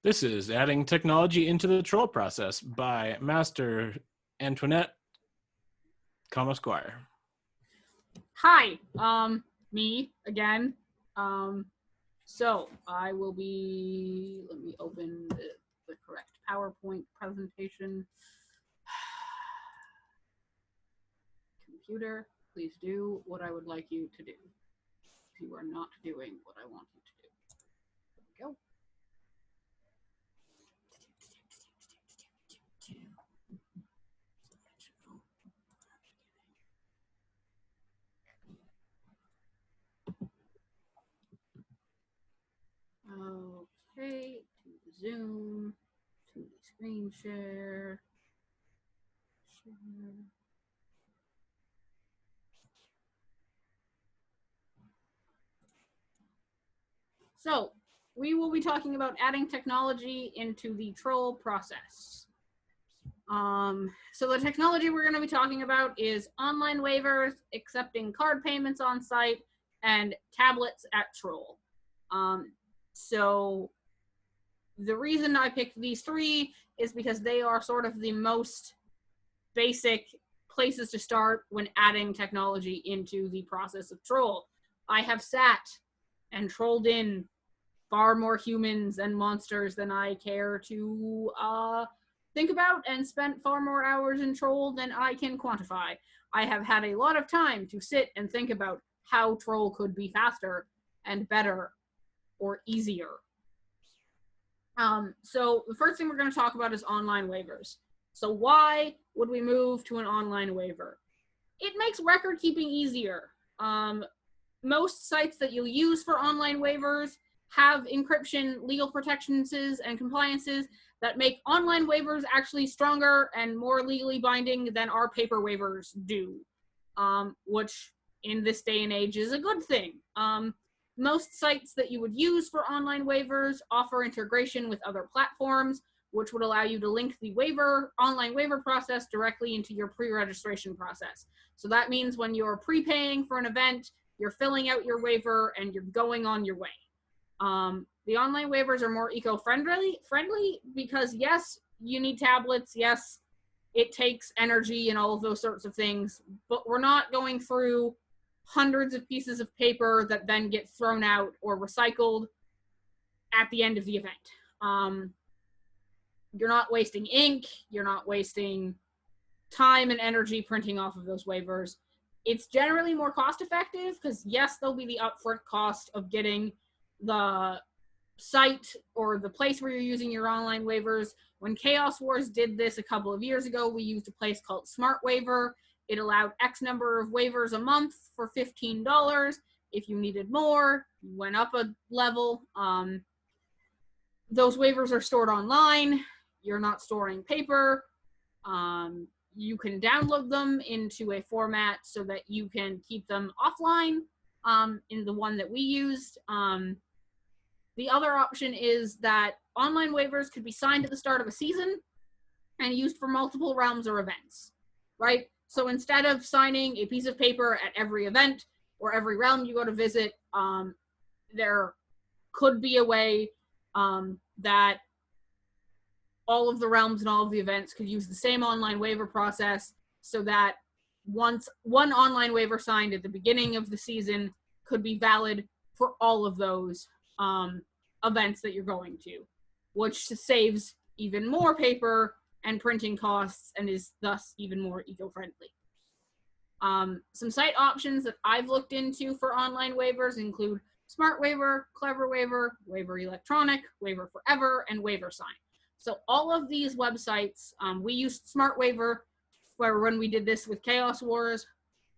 This is Adding Technology into the Troll Process by Master Antoinette, Squire. Hi, me again. So I will be, let me open the correct PowerPoint presentation. Computer, please do what I would like you to do. You are not doing what I want you to do. There we go. Okay, to the Zoom, to the screen share. So we will be talking about adding technology into the troll process. So the technology we're going to be talking about is online waivers, accepting card payments on site, and tablets at troll. So the reason I picked these three is because they are sort of the most basic places to start when adding technology into the process of troll. I have sat and trolled in far more humans and monsters than I care to think about, and spent far more hours in troll than I can quantify. I have had a lot of time to sit and think about how troll could be faster and better or easier. So the first thing we're going to talk about is online waivers. So why would we move to an online waiver? It makes record keeping easier. Most sites that you'll use for online waivers have encryption, legal protections, and compliances that make online waivers actually stronger and more legally binding than our paper waivers do, which in this day and age is a good thing. Most sites that you would use for online waivers offer integration with other platforms, which would allow you to link the online waiver process directly into your pre-registration process. So that means when you're prepaying for an event, you're filling out your waiver and you're going on your way. The online waivers are more eco-friendly because yes, you need tablets. Yes, it takes energy and all of those sorts of things, but we're not going through hundreds of pieces of paper that then get thrown out or recycled at the end of the event. You're not wasting ink. You're not wasting time and energy printing off of those waivers. It's generally more cost effective because yes, there'll be the upfront cost of getting the site or the place where you're using your online waivers. When Chaos Wars did this a couple of years ago, we used a place called Smart Waiver. It allowed X number of waivers a month for $15. If you needed more, you went up a level. Those waivers are stored online. You're not storing paper. You can download them into a format so that you can keep them offline in the one that we used. The other option is that online waivers could be signed at the start of a season and used for multiple realms or events, right? So instead of signing a piece of paper at every event or every realm you go to visit, there could be a way that all of the realms and all of the events could use the same online waiver process so that once one online waiver signed at the beginning of the season could be valid for all of those events that you're going to, which saves even more paper and printing costs and is thus even more eco-friendly. Some site options that I've looked into for online waivers include Smart Waiver, Clever Waiver, Waiver Electronic, Waiver Forever, and Waiver Sign. So all of these websites, we used Smart Waiver when we did this with Chaos Wars.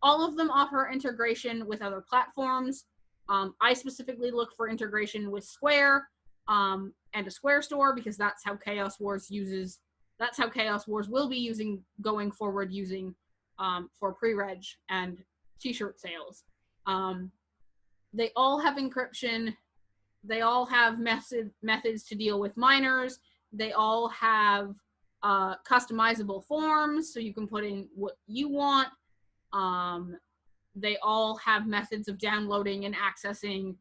All of them offer integration with other platforms. I specifically look for integration with Square and a Square store because that's how Chaos Wars will be using going forward for pre-reg and t-shirt sales. They all have encryption. They all have methods to deal with minors. They all have customizable forms, so you can put in what you want. They all have methods of downloading and accessing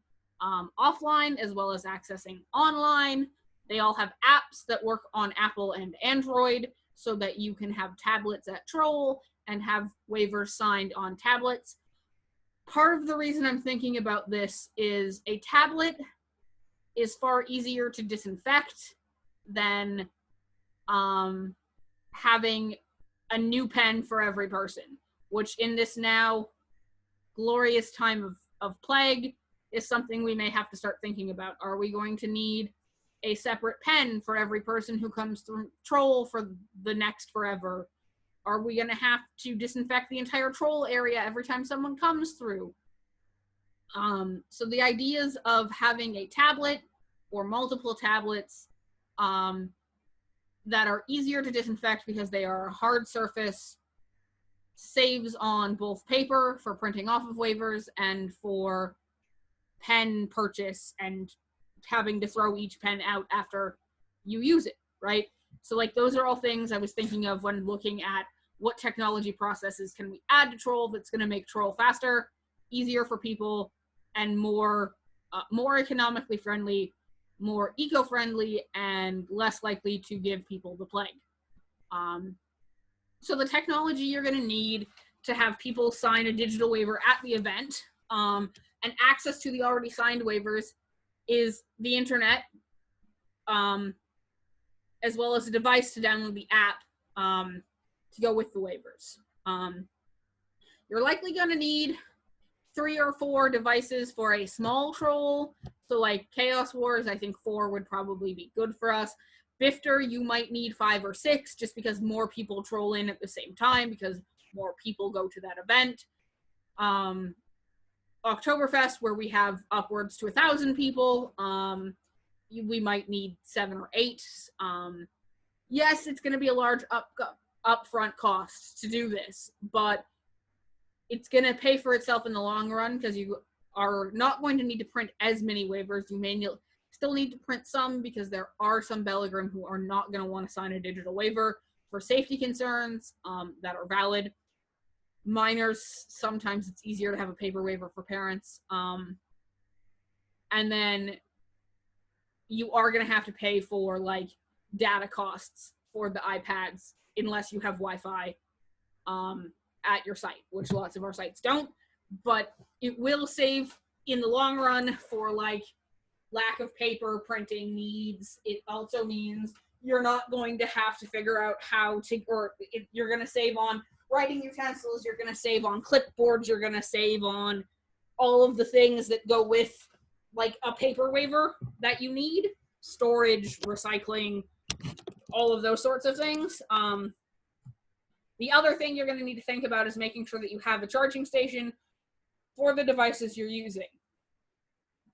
offline as well as accessing online. They all have apps that work on Apple and Android so that you can have tablets at Troll and have waivers signed on tablets. Part of the reason I'm thinking about this is a tablet is far easier to disinfect than having a new pen for every person, which in this now glorious time of plague is something we may have to start thinking about. Are we going to need a separate pen for every person who comes through Troll for the next forever? Are we going to have to disinfect the entire Troll area every time someone comes through? So the ideas of having a tablet or multiple tablets that are easier to disinfect because they are a hard surface, saves on both paper for printing off of waivers and for pen purchase and having to throw each pen out after you use it, right? So like those are all things I was thinking of when looking at what technology processes can we add to Troll that's going to make Troll faster, easier for people, and more economically friendly, more eco-friendly, and less likely to give people the plague. So the technology you're going to need to have people sign a digital waiver at the event and access to the already signed waivers is the internet, as well as a device to download the app to go with the waivers. You're likely going to need 3 or 4 devices for a small Troll. So like Chaos Wars, I think 4 would probably be good for us. Bifter, you might need 5 or 6 just because more people troll in at the same time because more people go to that event. Oktoberfest, where we have upwards to 1,000 people, we might need 7 or 8. Yes, it's going to be a large upfront cost to do this, but it's going to pay for itself in the long run because you are not going to need to print as many waivers. You may still need to print some because there are some Belligrim who are not going to want to sign a digital waiver for safety concerns that are valid. Minors, sometimes it's easier to have a paper waiver for parents. And then you are going to have to pay for like data costs for the iPads unless you have Wi-Fi at your site, which lots of our sites don't. But it will save in the long run for like lack of paper printing needs. It also means you're not going to have to figure out how to, you're going to save on writing utensils, you're going to save on clipboards, you're going to save on all of the things that go with like a paper waiver that you need, storage, recycling, all of those sorts of things. The other thing you're going to need to think about is making sure that you have a charging station for the devices you're using.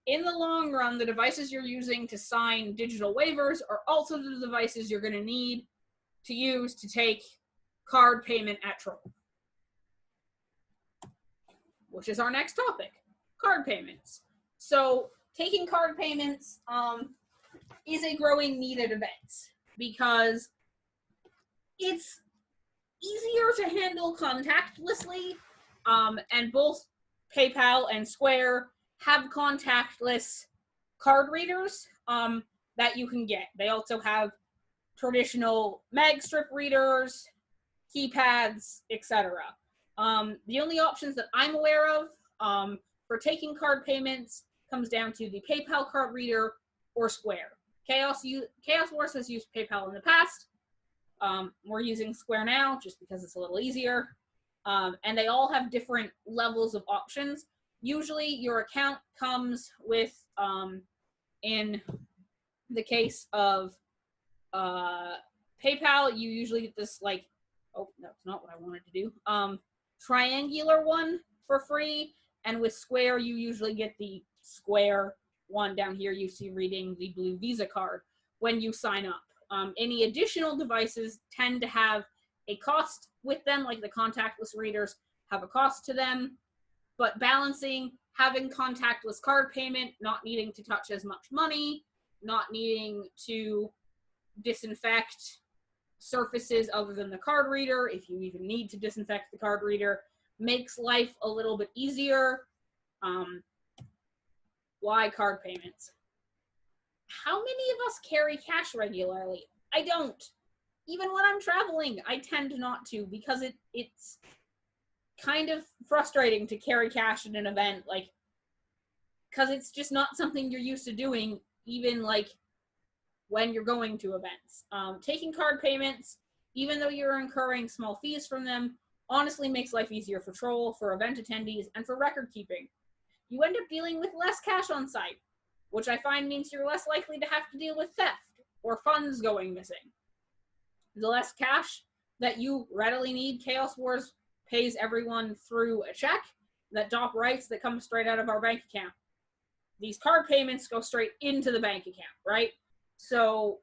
In the long run, the devices you're using to sign digital waivers are also the devices you're going to need to use to take card payment at Troll, which is our next topic, card payments. So taking card payments is a growing need at events because it's easier to handle contactlessly, and both PayPal and Square have contactless card readers that you can get. They also have traditional mag strip readers, keypads, etc. The only options that I'm aware of for taking card payments comes down to the PayPal card reader or Square. Chaos Wars has used PayPal in the past. We're using Square now just because it's a little easier. And they all have different levels of options. Usually your account comes with, in the case of PayPal, you usually get this like, oh, that's not what I wanted to do, triangular one for free. And with Square, you usually get the Square one down here you see reading the blue Visa card when you sign up. Any additional devices tend to have a cost with them, like the contactless readers have a cost to them, but balancing having contactless card payment, not needing to touch as much money, not needing to disinfect surfaces other than the card reader, if you even need to disinfect the card reader, makes life a little bit easier. Why card payments? how many of us carry cash regularly? I don't. Even when I'm traveling, I tend not to because it's kind of frustrating to carry cash at an event, like, because it's just not something you're used to doing, even like when you're going to events. Taking card payments, even though you're incurring small fees from them, honestly makes life easier for Troll, for event attendees, and for record keeping. You end up dealing with less cash on site, which I find means you're less likely to have to deal with theft or funds going missing. The less cash that you readily need, Chaos Wars pays everyone through a check that Doc writes that comes straight out of our bank account. These card payments go straight into the bank account, right? So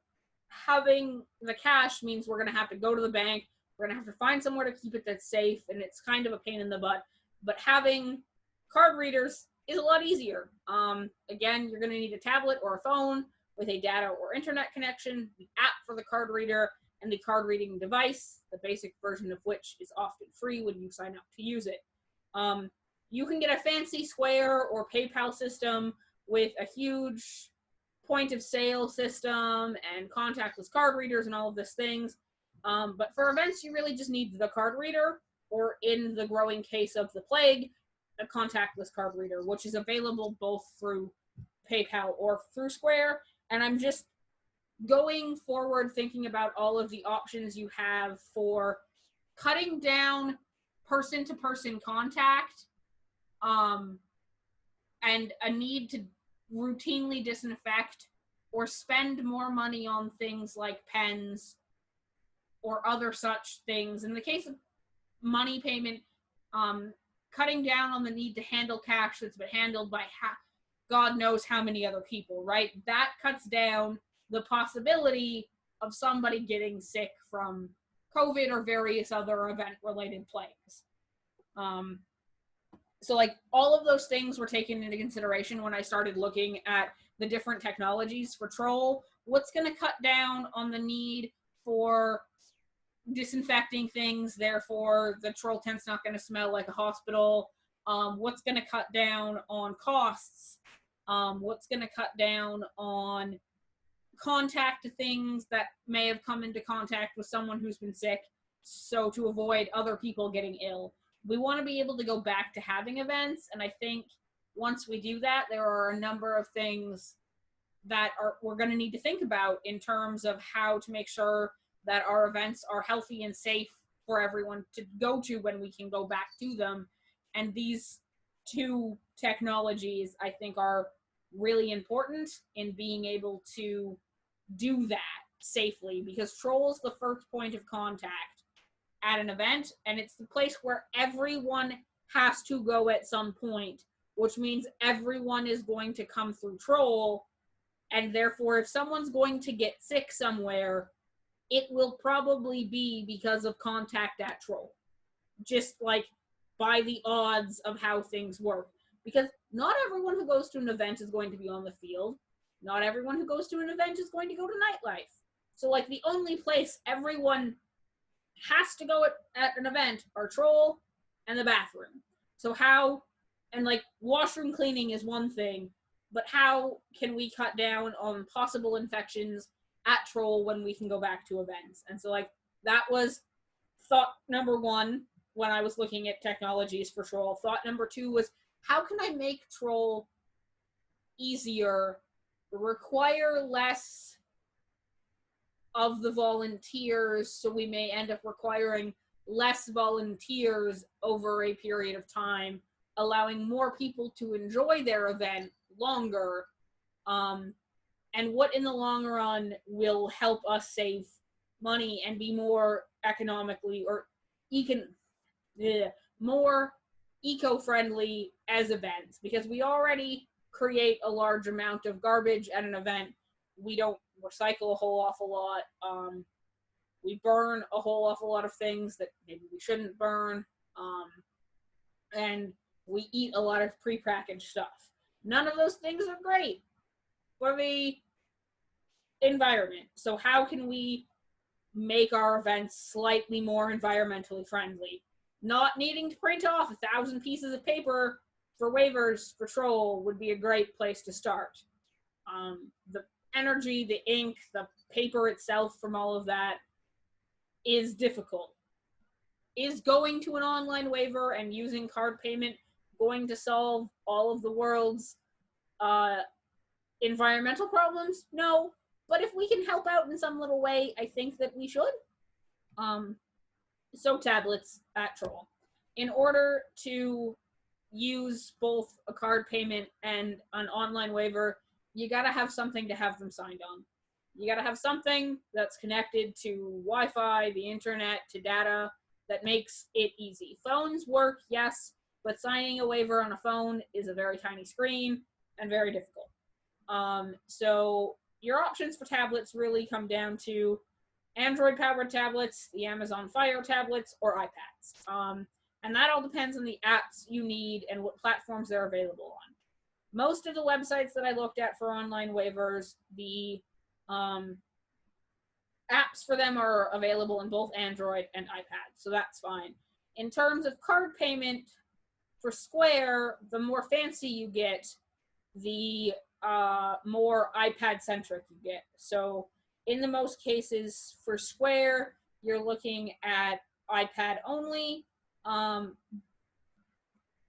having the cash means we're going to have to go to the bank. We're going to have to find somewhere to keep it that's safe, and it's kind of a pain in the butt. But having card readers is a lot easier. Again, you're going to need a tablet or a phone with a data or internet connection, the app for the card reader, and the card reading device, the basic version of which is often free when you sign up to use it. You can get a fancy Square or PayPal system with a huge point of sale system and contactless card readers and all of these things. But for events, you really just need the card reader, or in the growing case of the plague, a contactless card reader, which is available both through PayPal or through Square. And I'm just going forward thinking about all of the options you have for cutting down person-to-person contact, and a need to routinely disinfect or spend more money on things like pens or other such things. In the case of money payment, cutting down on the need to handle cash that's been handled by God knows how many other people, right? That cuts down the possibility of somebody getting sick from COVID or various other event-related plagues. So like all of those things were taken into consideration when I started looking at the different technologies for Troll. What's going to cut down on the need for disinfecting things, therefore the Troll tent's not going to smell like a hospital? What's going to cut down on costs? What's going to cut down on contact to things that may have come into contact with someone who's been sick, so to avoid other people getting ill? We want to be able to go back to having events, and I think once we do that, there are a number of things that we're going to need to think about in terms of how to make sure that our events are healthy and safe for everyone to go to when we can go back to them. And these two technologies, I think, are really important in being able to do that safely, because Troll's the first point of contact at an event, and it's the place where everyone has to go at some point, which means everyone is going to come through Troll, and therefore if someone's going to get sick somewhere, it will probably be because of contact at Troll, just like by the odds of how things work. Because not everyone who goes to an event is going to be on the field. Not everyone who goes to an event is going to go to nightlife. So like the only place everyone has to go at an event are Troll and the bathroom. So how, and like washroom cleaning is one thing, but how can we cut down on possible infections at Troll when we can go back to events? And so like that was thought number one when I was looking at technologies for Troll. Thought number two was, how can I make Troll easier, require less of the volunteers, so we may end up requiring less volunteers over a period of time, allowing more people to enjoy their event longer, and what in the long run will help us save money and be more economically or more eco-friendly as events, because we already create a large amount of garbage at an event. We don't recycle a whole awful lot. We burn a whole awful lot of things that maybe we shouldn't burn. And we eat a lot of prepackaged stuff. None of those things are great for the environment. So how can we make our events slightly more environmentally friendly? Not needing to print off 1,000 pieces of paper for waivers for Troll would be a great place to start. The energy, the ink, the paper itself from all of that is difficult. Is going to an online waiver and using card payment going to solve all of the world's environmental problems? No. But if we can help out in some little way, I think that we should. So tablets at Troll. In order to use both a card payment and an online waiver, you gotta have something to have them signed on. You gotta have something that's connected to Wi-Fi, the internet, to data that makes it easy. Phones work, yes, but signing a waiver on a phone is a very tiny screen and very difficult. So your options for tablets really come down to Android-powered tablets, the Amazon Fire tablets, or iPads. And that all depends on the apps you need and what platforms they're available on. Most of the websites that I looked at for online waivers, the apps for them are available in both Android and iPad, so that's fine. In terms of card payment, for Square, the more fancy you get, the more iPad-centric you get. So in the most cases for Square, you're looking at iPad only.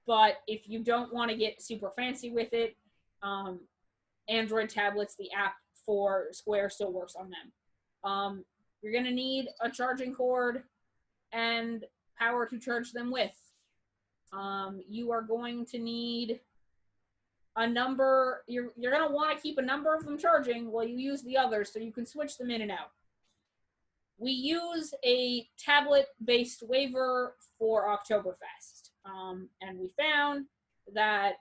But if you don't want to get super fancy with it, Android tablets, the app for Square still works on them. You're going to need a charging cord and power to charge them with. You are going to need a number. You're going to want to keep a number of them charging while you use the others so you can switch them in and out. We use a tablet-based waiver for Oktoberfest, and we found that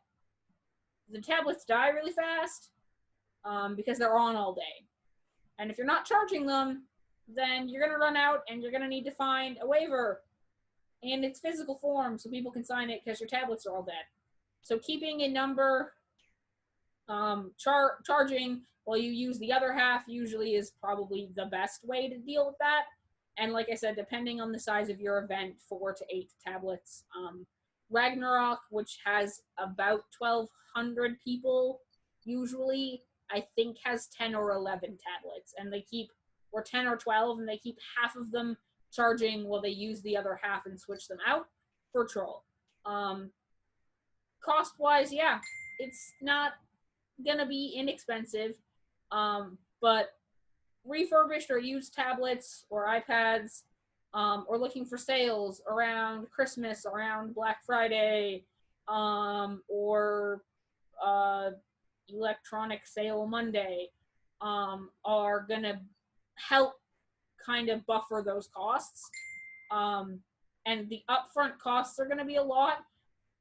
the tablets die really fast because they're on all day. And if you're not charging them, then you're going to run out and you're going to need to find a waiver in its physical form so people can sign it because your tablets are all dead. So keeping a number charging while you use the other half usually is probably the best way to deal with that. And like I said, depending on the size of your event, 4 to 8 tablets. Ragnarok, which has about 1,200 people, usually, I think has 10 or 11 tablets. And they keep, or 10 or 12, and they keep half of them charging while they use the other half and switch them out for Troll. Cost-wise, yeah, it's not gonna be inexpensive, but refurbished or used tablets or iPads, or looking for sales around Christmas, around Black Friday, or electronic sale Monday, are gonna help kind of buffer those costs. And the upfront costs are gonna be a lot,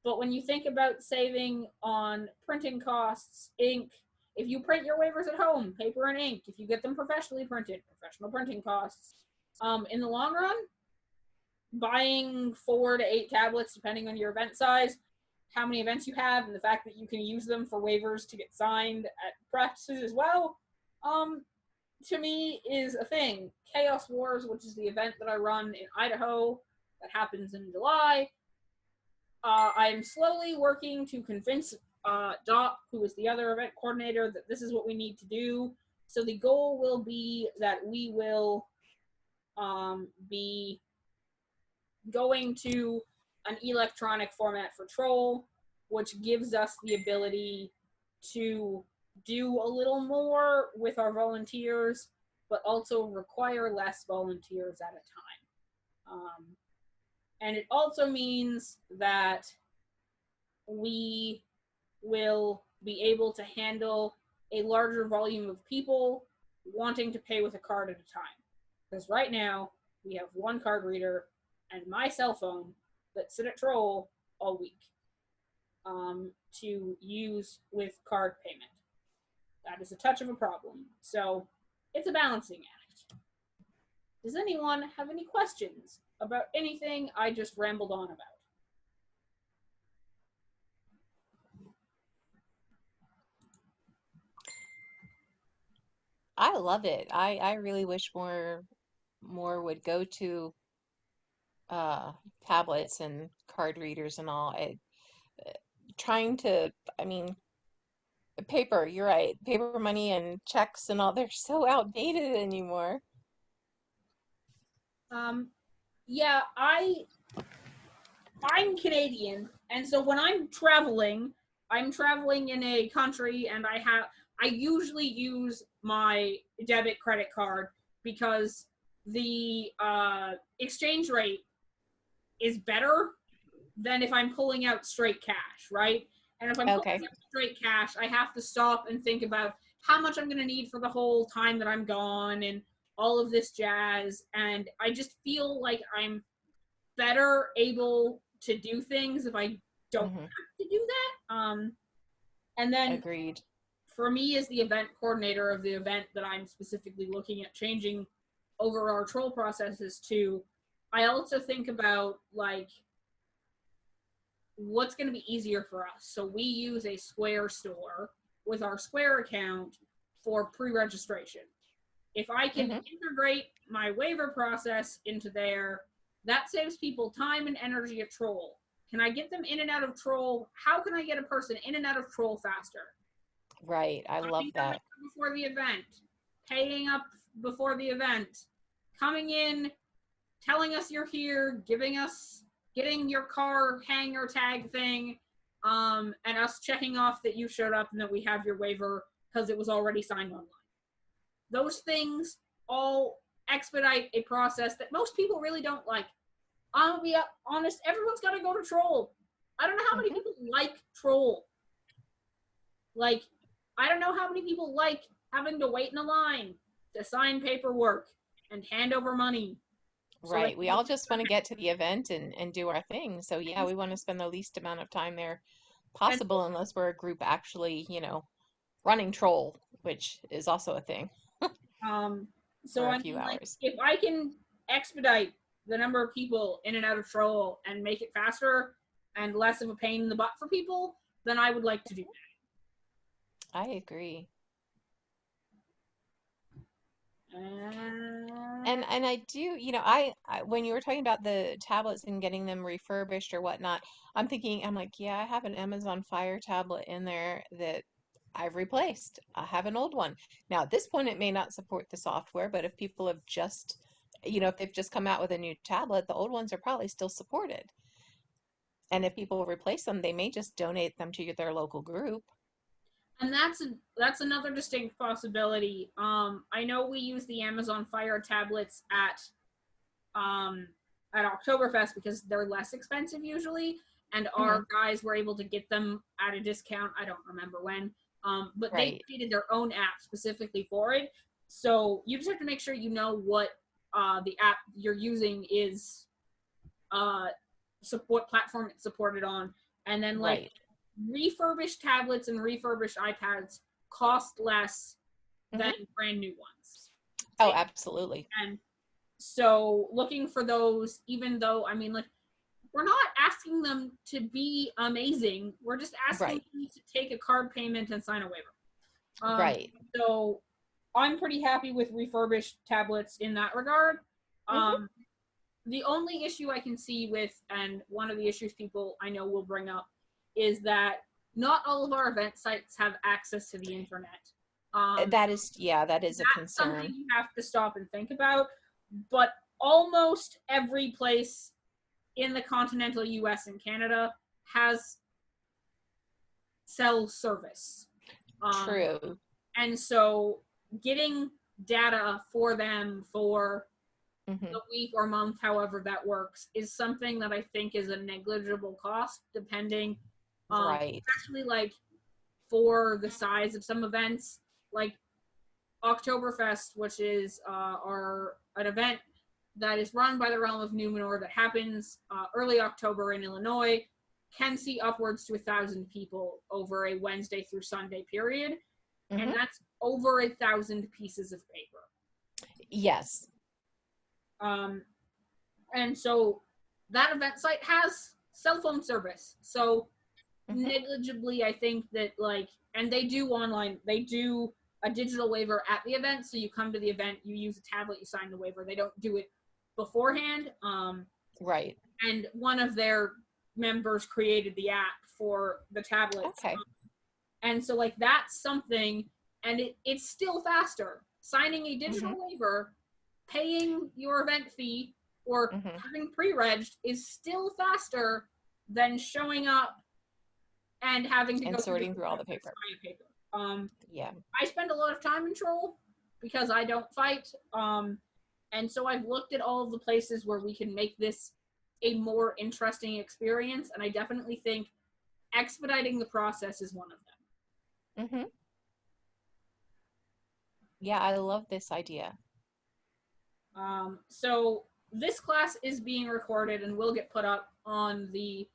but when you think about saving on printing costs, ink, if you print your waivers at home, paper and ink, if you get them professionally printed, professional printing costs, in the long run, buying 4 to 8 tablets, depending on your event size, how many events you have, and the fact that you can use them for waivers to get signed at practices as well, to me is a thing. Chaos Wars, which is the event that I run in Idaho, that happens in July, I am slowly working to convince Doc, who is the other event coordinator, that this is what we need to do. So the goal will be that we will be going to an electronic format for Troll, which gives us the ability to do a little more with our volunteers, but also require less volunteers at a time. And it also means that we will be able to handle a larger volume of people wanting to pay with a card at a time. Because right now, we have one card reader and my cell phone that sit at Troll all week to use with card payment. That is a touch of a problem. So it's a balancing act. Does anyone have any questions about anything I just rambled on about? I love it. I really wish more would go to tablets and card readers and all. Trying to, I mean, Paper, you're right. Paper money and checks and all, they're so outdated anymore. Yeah, I'm Canadian, and so when I'm traveling in a country, and I usually use my debit credit card because the exchange rate is better than if I'm pulling out straight cash, right? And if I'm pulling Okay. out straight cash, I have to stop and think about how much I'm going to need for the whole time that I'm gone and all of this jazz. And I just feel like I'm better able to do things if I don't Hmm. have to do that. And then Agreed. for me, as the event coordinator of the event that I'm specifically looking at changing over our troll processes to, I also think about like what's going to be easier for us. So we use a Square store with our Square account for pre-registration. If I can Hmm. integrate my waiver process into there, that saves people time and energy at Troll. Can I get them in and out of Troll? How can I get a person in and out of Troll faster? Right. I love Signing them that. in before the event, paying up before the event, coming in, telling us you're here, getting your car hanger tag thing, and us checking off that you showed up and that we have your waiver because it was already signed online. Those things all expedite a process that most people really don't like. I'll be honest, everyone's got to go to Troll. I don't know how many Hmm. people like Troll. Like, I don't know how many people like having to wait in a line to sign paperwork and hand over money. So they Right. We all just want to get to the event and do our thing. So yeah, we want to spend the least amount of time there and possible unless we're a group actually, running troll, which is also a thing um so for a I few mean like hours. if I can expedite the number of people in and out of Troll and make it faster and less of a pain in the butt for people, then I would like to do I agree. that. And I do, I when you were talking about the tablets and getting them refurbished or whatnot, I'm like, yeah, I have an Amazon Fire tablet in there that I've replaced. I have an old one. Now, at this point, it may not support the software, but if people have just, if they've just come out with a new tablet, the old ones are probably still supported. And if people replace them, they may just donate them to their local group. And that's another distinct possibility. I know we use the Amazon Fire tablets um, at Oktoberfest because they're less expensive usually, and Hmm. our guys were able to get them at a discount. I don't remember when, but they Right. created their own app specifically for it. So you just have to make sure you know what the app you're using is, uh, support platform it's supported on, and then like Right. refurbished tablets and refurbished iPads cost less than Hmm. brand new ones. Oh, absolutely. And so looking for those, even though I mean like we're not asking them to be amazing. We're just asking Right. them to take a card payment and sign a waiver. Right. So I'm pretty happy with refurbished tablets in that regard. Hmm. Um, the only issue I can see with, and one of the issues people I know will bring up, is that not all of our event sites have access to the internet. That is, yeah, that is a That's something concern. you have to stop and think about. But almost every place in the continental US and Canada has cell service. Um, True. and so getting data for them for Hmm. the week or month, however that works, is something that I think is a negligible cost, depending, Right. especially like for the size of some events, like Oktoberfest, which is an event that is run by the Realm of Numenor that happens early October in Illinois, can see upwards to 1,000 people over a Wednesday through Sunday period, and Hmm. that's over 1,000 pieces of paper. Yes. Um, and so that event site has cell phone service. So Hmm. negligibly, I think that like, and they do online, they do a digital waiver at the event. So you come to the event, you use a tablet, you sign the waiver. They don't do it beforehand. Right. And one of their members created the app for the tablets. Okay. And so like that's something, and it's still faster. Signing a digital waiver, paying your event fee, or having pre-regged is still faster than showing up and having to And go sorting through all the paper. paper. Yeah. I spend a lot of time in Troll because I don't fight. And so I've looked at all of the places where we can make this a more interesting experience, and I definitely think expediting the process is one of them. Yeah, I love this idea. So this class is being recorded and will get put up on the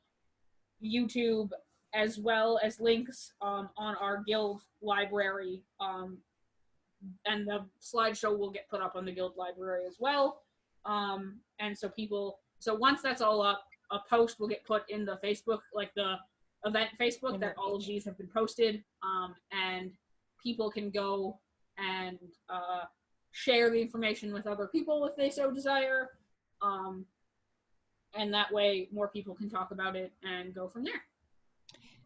YouTube, as well as links on our guild library, and the slideshow will get put up on the guild library as well. And so once that's all up, a post will get put in the Facebook, like the event Facebook, that all of these have been posted, and people can go and share the information with other people if they so desire, and that way more people can talk about it and go from there.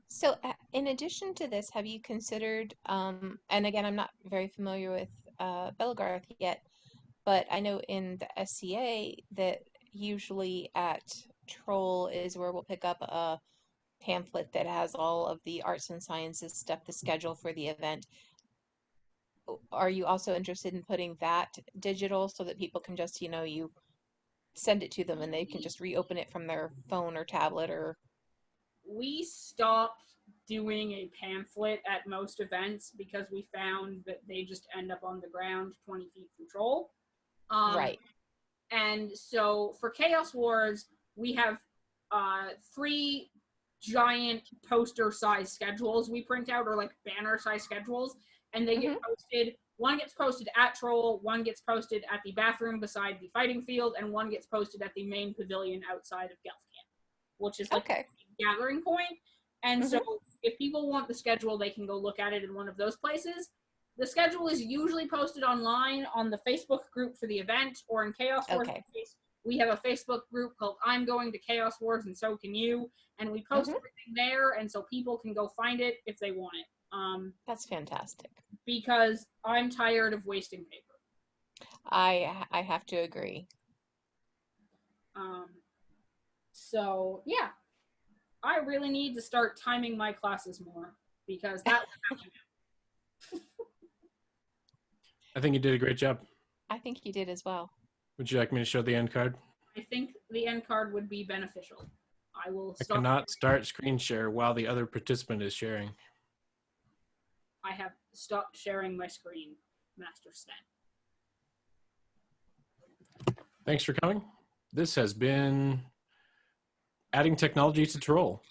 So in addition to this, have you considered, and again, I'm not very familiar with Belgarth yet, but I know in the SCA that usually at Troll is where we'll pick up a pamphlet that has all of the arts and sciences stuff, the schedule for the event. Are you also interested in putting that digital so that people can just, you send it to them and they can just reopen it from their phone or tablet? Or we stopped doing a pamphlet at most events because we found that they just end up on the ground 20 feet from Troll. Right. And so for Chaos Wars, we have 3 giant poster-sized schedules we print out, or like banner-sized schedules, and they get posted. One gets posted at Troll, one gets posted at the bathroom beside the fighting field, and one gets posted at the main pavilion outside of Gelfcamp, which is like a gathering point. And so if people want the schedule, they can go look at it in one of those places. The schedule is usually posted online on the Facebook group for the event, or in Chaos Wars. We have a Facebook group called I'm Going to Chaos Wars and So Can You, and we post everything there, and so people can go find it if they want it. That's fantastic. Because I'm tired of wasting paper. I have to agree. So yeah, I really need to start timing my classes more, because that was happening. I think you did a great job. I think you did as well. Would you like me to show the end card? I think the end card would be beneficial. I cannot start screen share while the other participant is sharing. I have stopped sharing my screen, Master Sven. Thanks for coming. This has been Adding Technology to Troll.